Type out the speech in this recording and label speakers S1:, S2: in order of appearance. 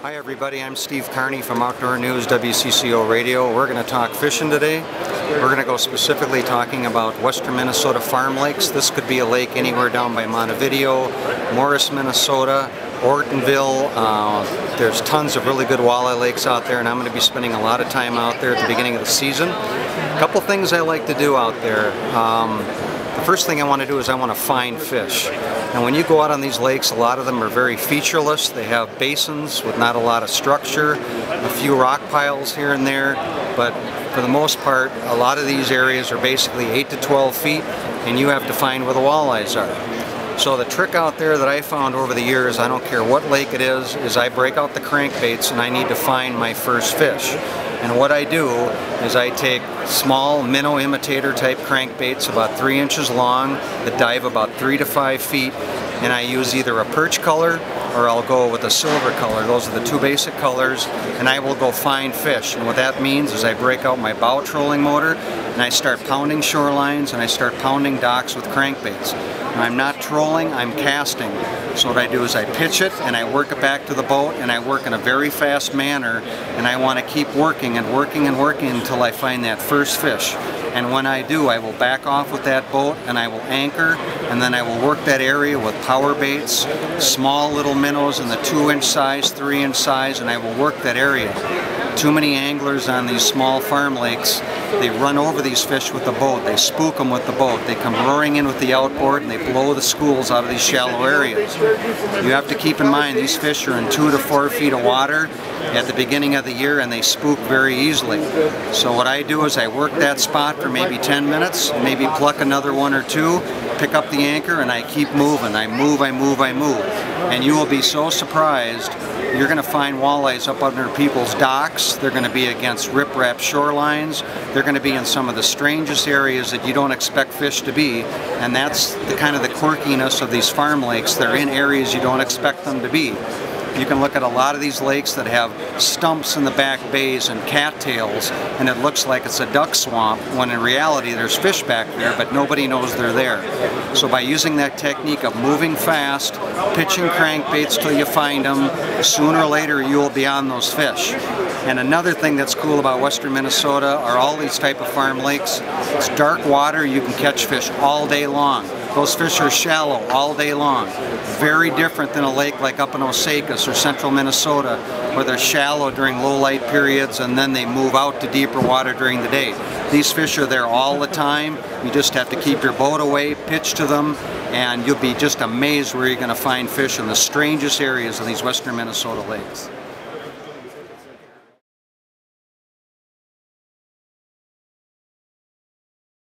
S1: Hi everybody, I'm Steve Carney from Outdoor News WCCO Radio. We're going to talk fishing today. We're going to go specifically talking about western Minnesota farm lakes. This could be a lake anywhere down by Montevideo, Morris, Minnesota, Ortonville. There's tons of really good walleye lakes out there, and I'm going to be spending a lot of time out there at the beginning of the season. A couple things I like to do out there. The first thing I want to do is I want to find fish. And when you go out on these lakes, a lot of them are very featureless. They have basins with not a lot of structure, a few rock piles here and there, but for the most part, a lot of these areas are basically 8 to 12 feet, and you have to find where the walleyes are. So the trick out there that I found over the years, I don't care what lake it is I break out the crankbaits and I need to find my first fish. And what I do is I take small minnow imitator type crankbaits about 3 inches long that dive about 3 to 5 feet, and I use either a perch color or I'll go with a silver color. Those are the two basic colors, and I will go find fish. And what that means is I break out my bow trolling motor and I start pounding shorelines and I start pounding docks with crankbaits. And I'm not trolling, I'm casting. So what I do is I pitch it and I work it back to the boat, and I work in a very fast manner, and I want to keep working and working and working until I find that first fish. And when I do, I will back off with that boat and I will anchor, and then I will work that area with power baits, small little minnows in the 2-inch size, 3-inch size, and I will work that area. Too many anglers on these small farm lakes, they run over these fish with the boat, they spook them with the boat, they come roaring in with the outboard and they blow the schools out of these shallow areas. You have to keep in mind these fish are in 2 to 4 feet of water at the beginning of the year, and they spook very easily. So what I do is I work that spot for maybe 10 minutes, maybe pluck another 1 or 2, pick up the anchor, and I keep moving. I move, I move, I move. And you will be so surprised. You're going to find walleyes up under people's docks. They're going to be against riprap shorelines. They're going to be in some of the strangest areas that you don't expect fish to be. And that's the kind of the quirkiness of these farm lakes. They're in areas you don't expect them to be. You can look at a lot of these lakes that have stumps in the back bays and cattails, and it looks like it's a duck swamp, when in reality there's fish back there, but nobody knows they're there. So by using that technique of moving fast, pitching crankbaits till you find them, sooner or later you will be on those fish. And another thing that's cool about western Minnesota are all these type of farm lakes. It's dark water, you can catch fish all day long. Those fish are shallow all day long. Very different than a lake like up in Osakis or central Minnesota, where they're shallow during low light periods and then they move out to deeper water during the day. These fish are there all the time. You just have to keep your boat away, pitch to them, and you'll be just amazed where you're going to find fish in the strangest areas of these western Minnesota lakes.